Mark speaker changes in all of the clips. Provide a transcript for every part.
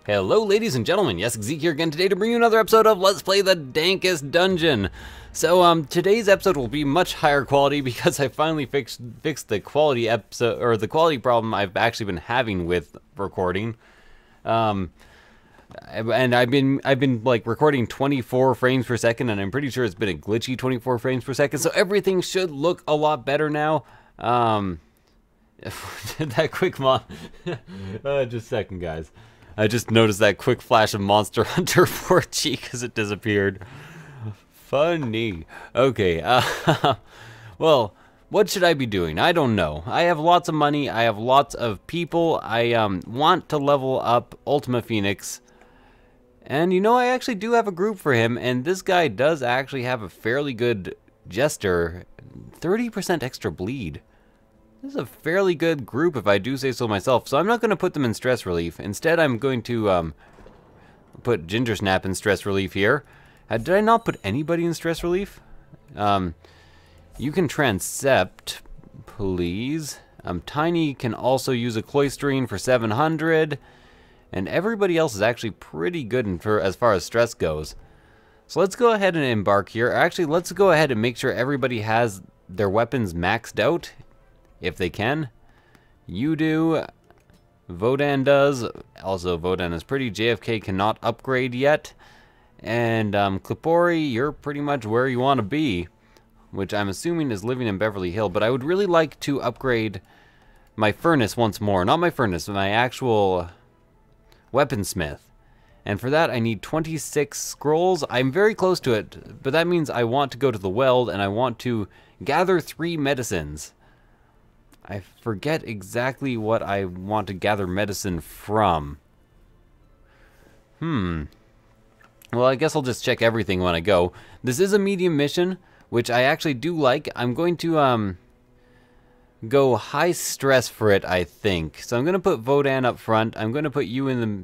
Speaker 1: Hello ladies and gentlemen, Yessik Ziiq here again today to bring you another episode of Let's Play the Dankest Dungeon. So today's episode will be much higher quality because I finally fixed the quality episode, or the quality problem I've actually been having with recording. And I've been like recording 24 frames per second, and I'm pretty sure it's been a glitchy 24 frames per second, so everything should look a lot better now. That quick just a second, guys. I just noticed that quick flash of Monster Hunter 4G because it disappeared. Funny. Okay, well, what should I be doing? I don't know. I have lots of money. I have lots of people. I want to level up Ultima Phoenix. And you know, I actually do have a group for him, and this guy does actually have a fairly good jester. 30% extra bleed. This is a fairly good group, if I do say so myself, so I'm not going to put them in stress relief. Instead, I'm going to put Ginger Snap in stress relief here. Did I not put anybody in stress relief? You can Trancept, please. Tiny can also use a Cloisterine for 700, and everybody else is actually pretty good as far as stress goes. So let's go ahead and embark here. Actually, let's go ahead and make sure everybody has their weapons maxed out. If they can. You do. Vodan does. Also, Vodan is pretty. JFK cannot upgrade yet. And Clipori, you're pretty much where you want to be, which I'm assuming is living in Beverly Hill. But I would really like to upgrade my furnace once more. Not my furnace, my actual weaponsmith. And for that, I need 26 scrolls. I'm very close to it, but that means I want to go to the Weld, and I want to gather 3 medicines. I forget exactly what I want to gather medicine from. Well, I guess I'll just check everything when I go. This is a medium mission, which I actually do like. I'm going to go high stress for it, I think. So I'm going to put Vodan up front. I'm going to put you in the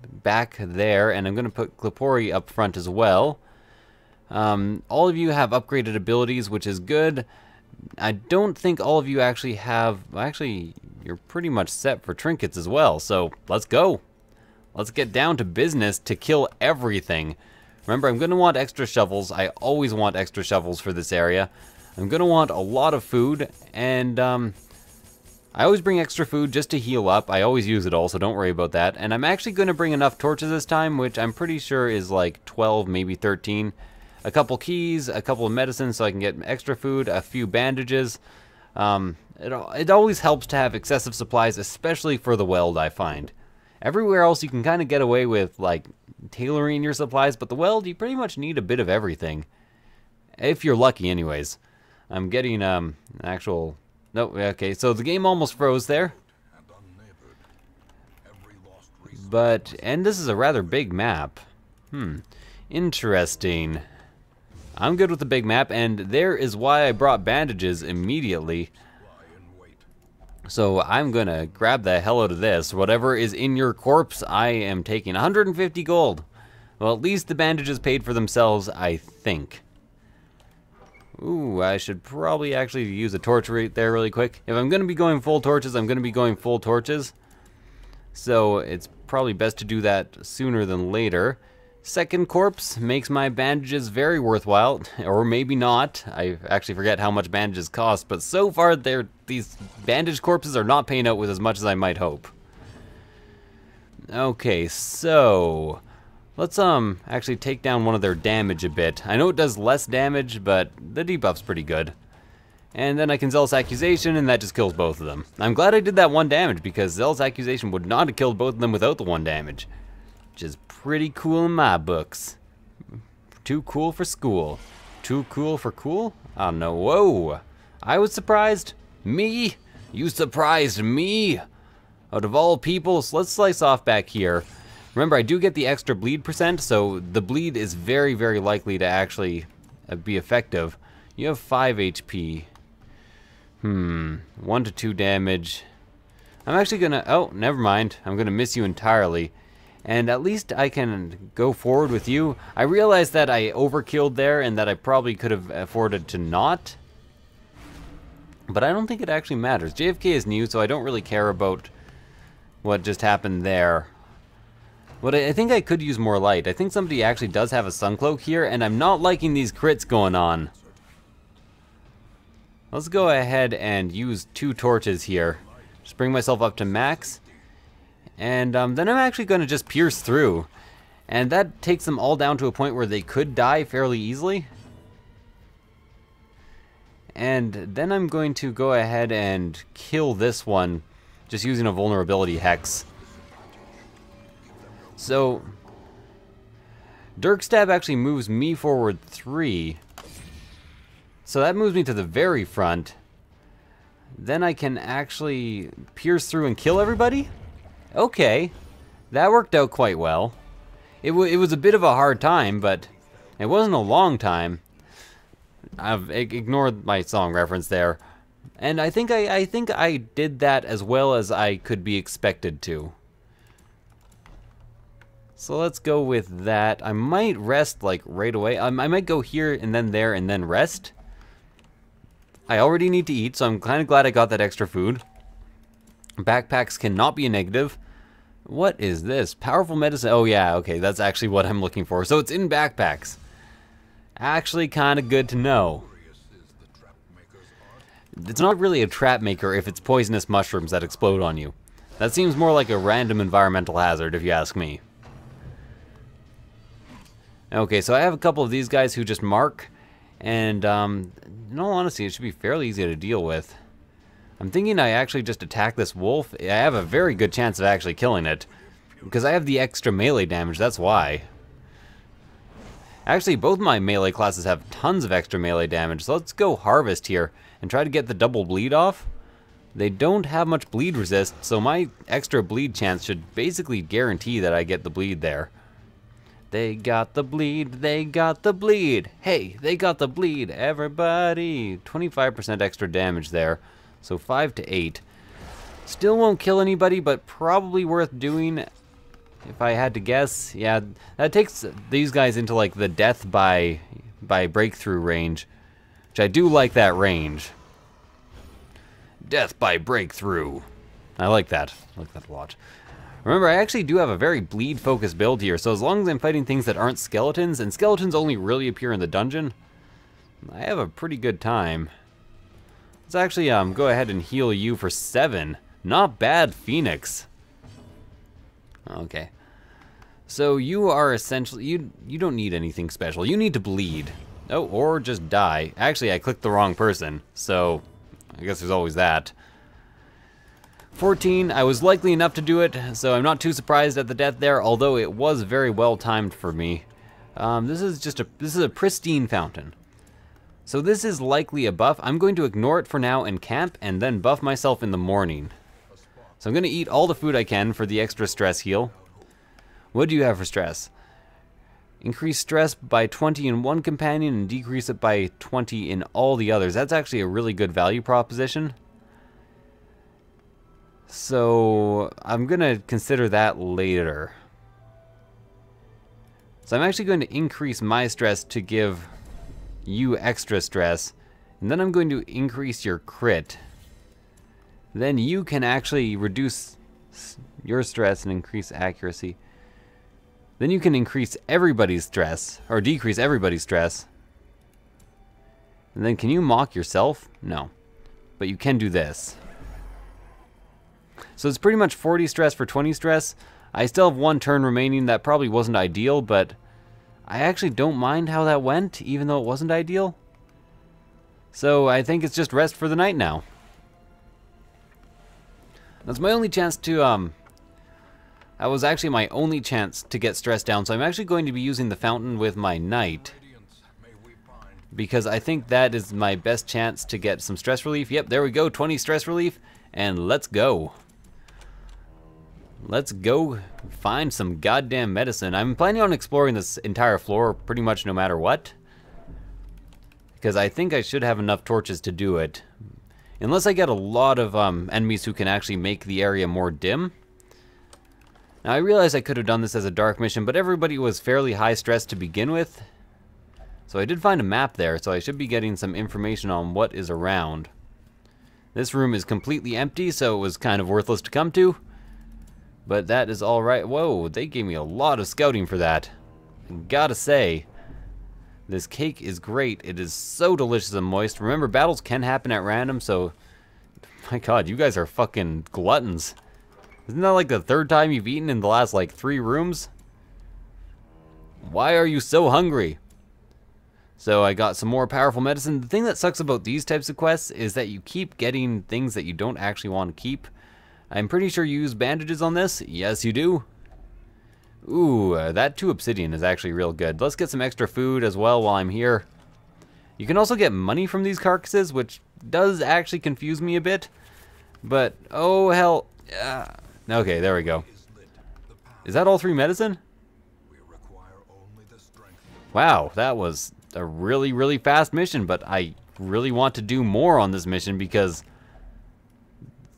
Speaker 1: back there, and I'm going to put Clipori up front as well. All of you have upgraded abilities, which is good. I don't think all of you actually have... Actually, you're pretty much set for trinkets as well, so let's go. Let's get down to business to kill everything. Remember, I'm going to want extra shovels. I always want extra shovels for this area. I'm going to want a lot of food, and I always bring extra food just to heal up. I always use it all, so don't worry about that. And I'm actually going to bring enough torches this time, which I'm pretty sure is like 12, maybe 13. A couple keys, a couple of medicines so I can get extra food, a few bandages. It always helps to have excessive supplies, especially for the Weld, I find. Everywhere else you can kind of get away with, like, tailoring your supplies, but the Weld, you pretty much need a bit of everything. If you're lucky, anyways. I'm getting, actual... No, okay, so the game almost froze there. And this is a rather big map. Interesting. I'm good with the big map, and there is why I brought bandages immediately. So I'm gonna grab the hell out of this. Whatever is in your corpse, I am taking 150 gold. Well, at least the bandages paid for themselves, I think. Ooh, I should probably actually use a torch right there really quick. If I'm gonna be going full torches, I'm gonna be going full torches. So it's probably best to do that sooner than later. Second corpse makes my bandages very worthwhile, or maybe not. I actually forget how much bandages cost, but so far these bandage corpses are not paying out with as much as I might hope. Okay, so let's actually take down one of their damage a bit. I know it does less damage, but the debuff's pretty good. And then I can Zealous Accusation, and that just kills both of them. I'm glad I did that 1 damage, because Zealous Accusation would not have killed both of them without the 1 damage. Which is pretty cool in my books. Too cool for school. Too cool for cool? I don't know. Whoa! I was surprised. Me? You surprised me? Out of all people, so let's slice off back here. Remember, I do get the extra bleed percent, so the bleed is very, very likely to actually be effective. You have 5 HP. 1 to 2 damage. I'm actually gonna... Oh, never mind. I'm gonna miss you entirely. And at least I can go forward with you. I realized that I overkilled there and that I probably could have afforded to not. But I don't think it actually matters. JFK is new, so I don't really care about what just happened there. But I think I could use more light. I think somebody actually does have a sun cloak here, and I'm not liking these crits going on. Let's go ahead and use 2 torches here. Just bring myself up to max. And then I'm actually going to just pierce through. And that takes them all down to a point where they could die fairly easily. And then I'm going to go ahead and kill this one just using a vulnerability hex. So, Dirk Stab actually moves me forward 3. So that moves me to the very front. Then I can actually pierce through and kill everybody? Okay, that worked out quite well. It was a bit of a hard time, but it wasn't a long time. I've ignored my song reference there. And I think I did that as well as I could be expected to. So let's go with that. I might rest like right away. I might go here and then there and then rest. I already need to eat, so I'm kind of glad I got that extra food. Backpacks cannot be a negative. What is this? Powerful medicine. Oh yeah, okay, that's actually what I'm looking for. So it's in backpacks. Actually kind of good to know. It's not really a trap maker if it's poisonous mushrooms that explode on you. That seems more like a random environmental hazard if you ask me. Okay, so I have a couple of these guys who just mark, and in all honesty, it should be fairly easy to deal with. I'm thinking I actually just attack this wolf. I have a very good chance of actually killing it, because I have the extra melee damage, that's why. Actually, both my melee classes have tons of extra melee damage, so let's go harvest here and try to get the double bleed off. They don't have much bleed resist, so my extra bleed chance should basically guarantee that I get the bleed there. They got the bleed, they got the bleed. Hey, they got the bleed, everybody. 25% extra damage there, so 5 to 8. Still won't kill anybody, but probably worth doing if I had to guess. Yeah, that takes these guys into like the death by breakthrough range, which I do like that range. Death by breakthrough. I like that. I like that a lot. Remember, I actually do have a very bleed-focused build here, so as long as I'm fighting things that aren't skeletons, and skeletons only really appear in the dungeon, I have a pretty good time. Let's actually go ahead and heal you for 7. Not bad, Phoenix. Okay. So you are essentially, you don't need anything special. You need to bleed. Oh, or just die. Actually, I clicked the wrong person, so I guess there's always that. 14, I was likely enough to do it, so I'm not too surprised at the death there, although it was very well timed for me. This is a pristine fountain. So this is likely a buff. I'm going to ignore it for now and camp, and then buff myself in the morning. So I'm going to eat all the food I can for the extra stress heal. What do you have for stress? Increase stress by 20 in one companion and decrease it by 20 in all the others. That's actually a really good value proposition. So I'm going to consider that later. So I'm actually going to increase my stress to give you extra stress. And then I'm going to increase your crit. Then you can actually reduce your stress and increase accuracy. Then you can increase everybody's stress, or decrease everybody's stress. And then can you mock yourself? No. But you can do this. So it's pretty much 40 stress for 20 stress. I still have 1 turn remaining. That probably wasn't ideal, but I actually don't mind how that went, even though it wasn't ideal. So I think it's just rest for the night now. That's my only chance to, that was actually my only chance to get stress down, so I'm actually going to be using the fountain with my knight, because I think that is my best chance to get some stress relief. Yep, there we go, 20 stress relief, and let's go. Let's go find some goddamn medicine. I'm planning on exploring this entire floor pretty much no matter what, because I think I should have enough torches to do it. Unless I get a lot of enemies who can actually make the area more dim. Now I realize I could have done this as a dark mission, but everybody was fairly high stress to begin with. So I did find a map there, so I should be getting some information on what is around. This room is completely empty, so it was kind of worthless to come to. But that is alright. Whoa, they gave me a lot of scouting for that. I gotta say, this cake is great. It is so delicious and moist. Remember, battles can happen at random, so... My god, you guys are fucking gluttons. Isn't that like the third time you've eaten in the last, like, 3 rooms? Why are you so hungry? So I got some more powerful medicine. The thing that sucks about these types of quests is that you keep getting things that you don't actually want to keep. I'm pretty sure you use bandages on this. Yes, you do. Ooh, that 2 obsidian is actually real good. Let's get some extra food as well while I'm here. You can also get money from these carcasses, which does actually confuse me a bit. But, oh hell. Okay, there we go. Is that all 3 medicine? Wow, that was a really, really fast mission, but I really want to do more on this mission because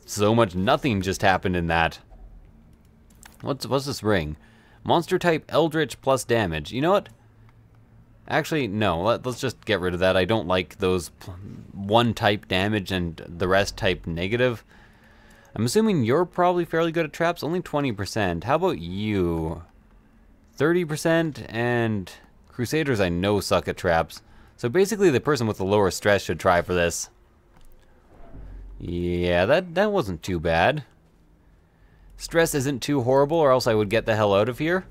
Speaker 1: so much nothing just happened in that. What's this ring? Monster type Eldritch plus damage. You know what? Actually, no. Let's just get rid of that. I don't like those 1 type damage and the rest type negative. I'm assuming you're probably fairly good at traps. Only 20%. How about you? 30% and... Crusaders I know suck at traps. So basically the person with the lower stress should try for this. Yeah, that wasn't too bad. Stress isn't too horrible or else I would get the hell out of here.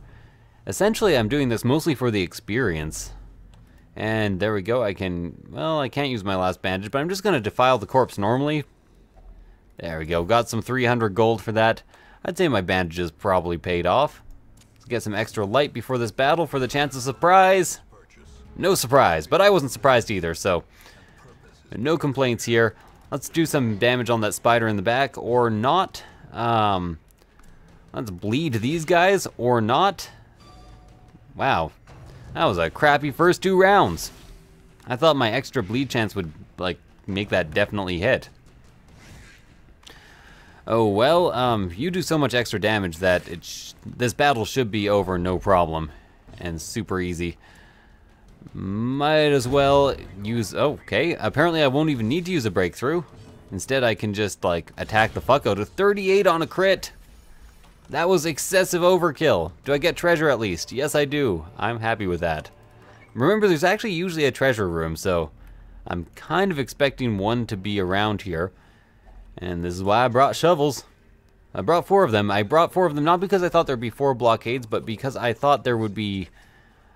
Speaker 1: Essentially I'm doing this mostly for the experience. And there we go, I can't use my last bandage, but I'm just gonna defile the corpse normally. There we go, got some 300 gold for that. I'd say my bandages probably paid off. Get some extra light before this battle for the chance of surprise. No surprise, but I wasn't surprised either, so no complaints here. Let's do some damage on that spider in the back, or not. Let's bleed these guys, or not. Wow, that was a crappy first 2 rounds. I thought my extra bleed chance would, like, make that definitely hit. Oh well, you do so much extra damage that this battle should be over no problem. And super easy. Might as well use... Okay, apparently I won't even need to use a breakthrough. Instead I can just, like, attack the fuck out of 38 on a crit! That was excessive overkill. Do I get treasure at least? Yes I do. I'm happy with that. Remember, there's actually usually a treasure room, so... I'm kind of expecting one to be around here. And this is why I brought shovels. I brought 4 of them. I brought 4 of them not because I thought there'd be 4 blockades, but because I thought there would be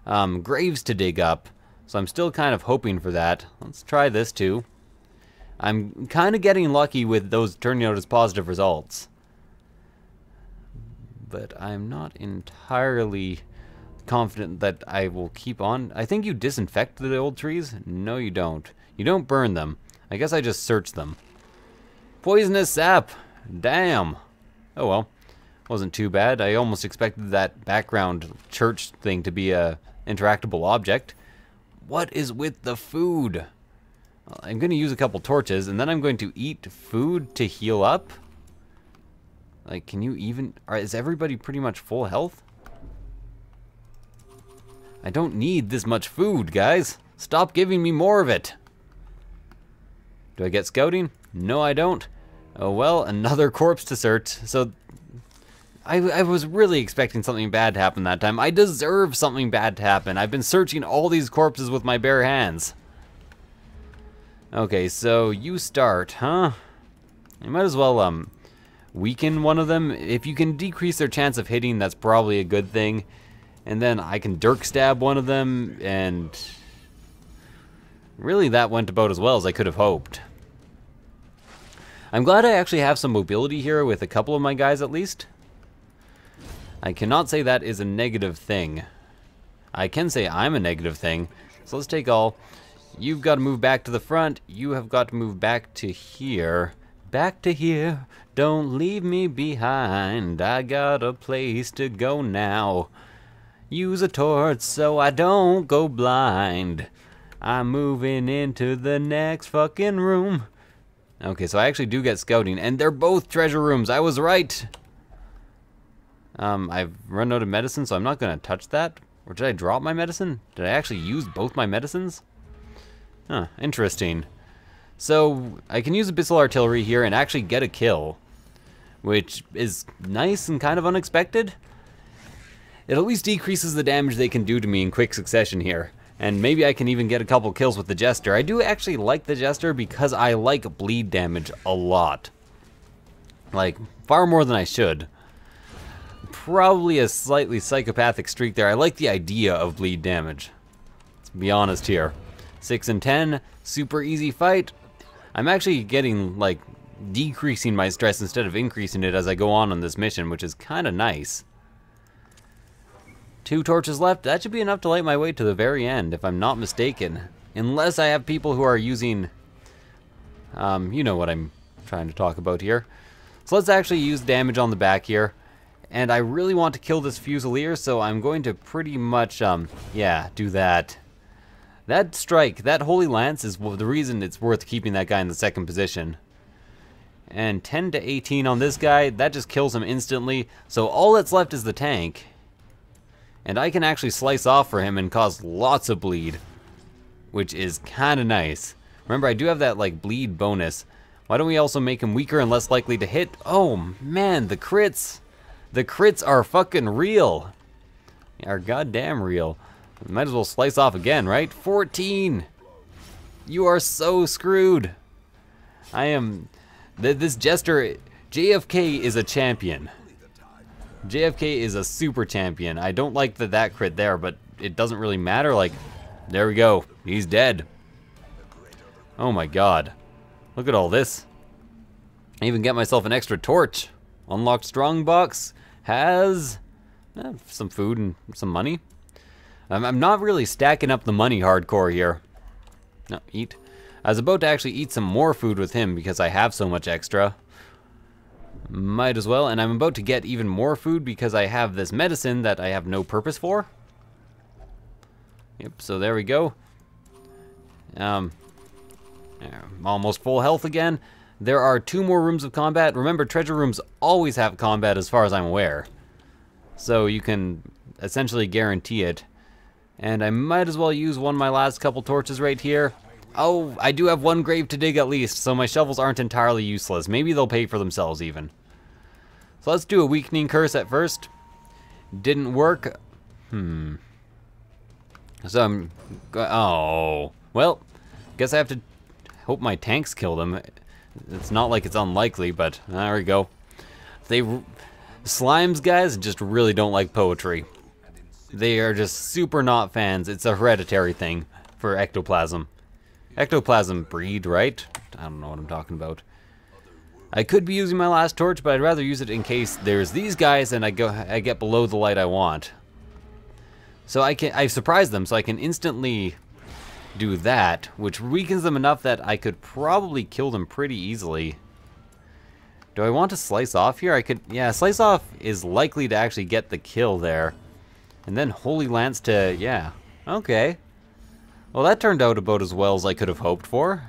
Speaker 1: graves to dig up. So I'm still kind of hoping for that. Let's try this too. I'm kind of getting lucky with those turning out as positive results. But I'm not entirely confident that I will keep on. I think you disinfect the old trees. No, you don't. You don't burn them. I guess I just search them. Poisonous sap! Damn! Oh well. Wasn't too bad. I almost expected that background church thing to be a interactable object. What is with the food? I'm going to use a couple torches, and then I'm going to eat food to heal up? Like, can you even... Is everybody pretty much full health? I don't need this much food, guys. Stop giving me more of it. Do I get scouting? No, I don't. Oh well, another corpse to search. So, I was really expecting something bad to happen that time. I deserve something bad to happen. I've been searching all these corpses with my bare hands. Okay, so you start, huh? You might as well, weaken one of them. If you can decrease their chance of hitting, that's probably a good thing. And then I can dirk stab one of them, and... really, that went about as well as I could have hoped. I'm glad I actually have some mobility here with a couple of my guys at least. I cannot say that is a negative thing. I can say I'm a negative thing. So let's take all. You've got to move back to the front. You have got to move back to here. Back to here. Don't leave me behind. I got a place to go now. Use a torch so I don't go blind. I'm moving into the next fucking room. Okay, so I actually do get scouting, and they're both treasure rooms. I was right. I've run out of medicine, so I'm not going to touch that. Or did I drop my medicine? Did I actually use both my medicines? Huh, interesting. So, I can use Abyssal Artillery here and actually get a kill. which is nice and kind of unexpected. It at least decreases the damage they can do to me in quick succession here. And maybe I can even get a couple kills with the Jester. I do actually like the Jester because I like bleed damage a lot. Like, far more than I should. Probably a slightly psychopathic streak there. I like the idea of bleed damage. Let's be honest here. 6 and 10, super easy fight. I'm actually getting, like, decreasing my stress instead of increasing it as I go on this mission, which is kind of nice. 2 torches left. That should be enough to light my way to the very end, if I'm not mistaken. Unless I have people who are using... you know what I'm trying to talk about here. So let's actually use damage on the back here. And I really want to kill this Fusilier, so I'm going to pretty much, yeah, do that. That strike, that Holy Lance, is the reason it's worth keeping that guy in the second position. And 10 to 18 on this guy, that just kills him instantly. So all that's left is the tank. And I can actually slice off for him and cause lots of bleed, which is kind of nice. Remember, I do have that, like, bleed bonus. Why don't we also make him weaker and less likely to hit? Oh, man, the crits. The crits are fucking real. They are goddamn real. Might as well slice off again, right? 14! You are so screwed. I am... This Jester... JFK is a champion. JFK is a super champion. I don't like that crit there, but it doesn't really matter. Like, there we go. He's dead. Oh my god. Look at all this. I even get myself an extra torch. Unlocked strongbox has some food and some money. I'm not really stacking up the money hardcore here. No, eat. I was about to actually eat some more food with him because I have so much extra. Might as well, and I'm about to get even more food because I have this medicine that I have no purpose for. Yep, so there we go. Almost full health again. There are 2 more rooms of combat. Remember, treasure rooms always have combat as far as I'm aware. So you can essentially guarantee it. And I might as well use one of my last couple torches right here. Oh, I do have 1 grave to dig at least, so my shovels aren't entirely useless. Maybe they'll pay for themselves even. So let's do a weakening curse at first. Didn't work. So I'm... Oh. Well, guess I have to hope my tanks kill them. It's not like it's unlikely, but there we go. Slimes, guys, just really don't like poetry. They are just super not fans. It's a hereditary thing for ectoplasm. Ectoplasm breed, right? I don't know what I'm talking about. I could be using my last torch, but I'd rather use it in case there's these guys and I get below the light I want. So I surprise them, so I can instantly do that, which weakens them enough that I could probably kill them pretty easily. Do I want to slice off here? I could, yeah, slice off is likely to actually get the kill there. And then Holy Lance to, yeah, okay. Well, that turned out about as well as I could have hoped for.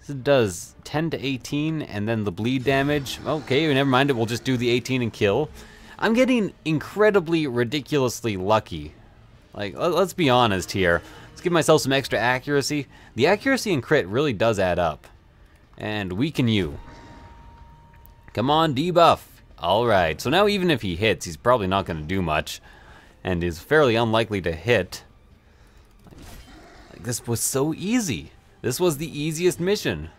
Speaker 1: It does 10 to 18, and then the bleed damage. Okay, never mind it, we'll just do the 18 and kill. I'm getting incredibly, ridiculously lucky. Like, let's be honest here. Let's give myself some extra accuracy. The accuracy and crit really does add up. And weaken you. Come on, debuff. Alright, so now even if he hits, he's probably not going to do much. And is fairly unlikely to hit. Like, this was so easy. This was the easiest mission.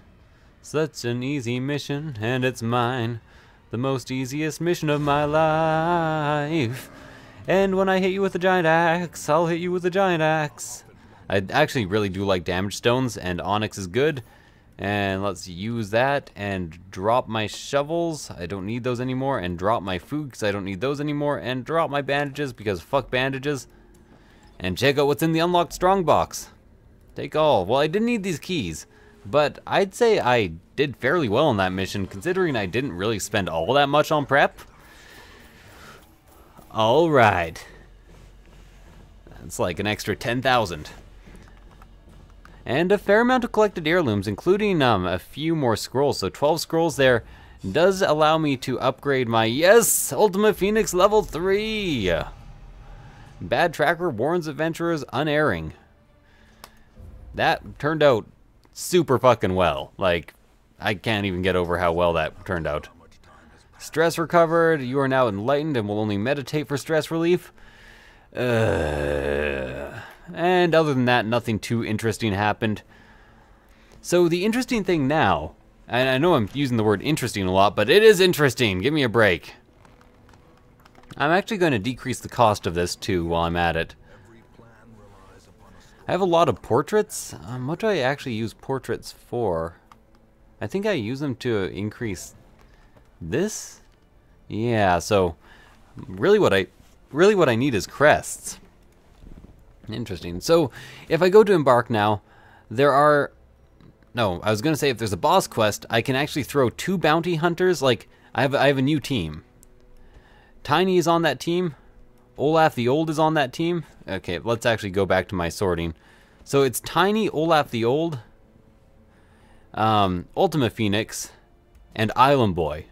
Speaker 1: Such an easy mission, and it's mine. The most easiest mission of my life. And when I hit you with a giant axe, I'll hit you with a giant axe. I actually really do like damage stones, and onyx is good. And let's use that and drop my shovels. I don't need those anymore. And drop my food because I don't need those anymore. And drop my bandages because fuck bandages. And check out what's in the unlocked strongbox. Take all. Well, I didn't need these keys, but I'd say I did fairly well on that mission considering I didn't really spend all that much on prep. Alright. That's like an extra 10,000. And a fair amount of collected heirlooms, including a few more scrolls. So 12 scrolls there does allow me to upgrade my, yes, Ultimate Phoenix level 3. Bad Tracker warns adventurers unerring. That turned out super fucking well. Like, I can't even get over how well that turned out. Stress recovered. You are now enlightened and will only meditate for stress relief. And other than that, nothing too interesting happened. So the interesting thing now, and I know I'm using the word interesting a lot, but it is interesting. Give me a break. I'm actually going to decrease the cost of this too while I'm at it. I have a lot of portraits. What do I actually use portraits for? I think I use them to increase this. Yeah, so really what I need is crests. Interesting. So if I go to embark now, there are... No, I was going to say if there's a boss quest, I can actually throw 2 bounty hunters. Like, I have a new team. Tiny is on that team. Olaf the Old is on that team. Okay, let's actually go back to my sorting. So it's Tiny, Olaf the Old, Ultima Phoenix, and Island Boy.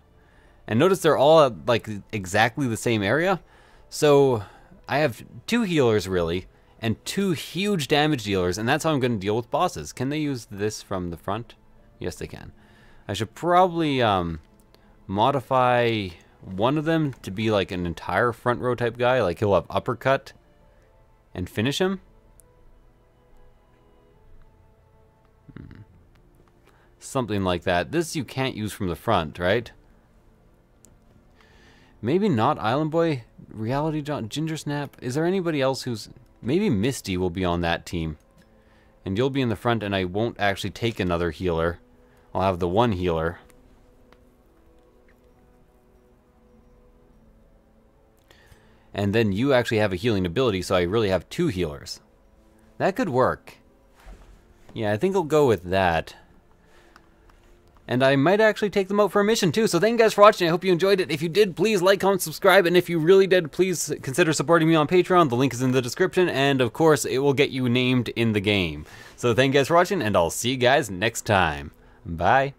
Speaker 1: And notice they're all at, like, exactly the same area. So I have 2 healers, really, and 2 huge damage dealers, and that's how I'm going to deal with bosses. Can they use this from the front? Yes, they can. I should probably modify one of them to be like an entire front row type guy. Like he'll have uppercut and finish him. Something like that. This you can't use from the front, right? Maybe not Island Boy. Reality John, Ginger Snap. Is there anybody else who's... Maybe Misty will be on that team. And you'll be in the front and I won't actually take another healer. I'll have the 1 healer. And then you actually have a healing ability, so I really have 2 healers. That could work. Yeah, I think I'll go with that. And I might actually take them out for a mission too. So thank you guys for watching. I hope you enjoyed it. If you did, please like, comment, subscribe. And if you really did, please consider supporting me on Patreon. The link is in the description. And of course, it will get you named in the game. So thank you guys for watching, and I'll see you guys next time. Bye.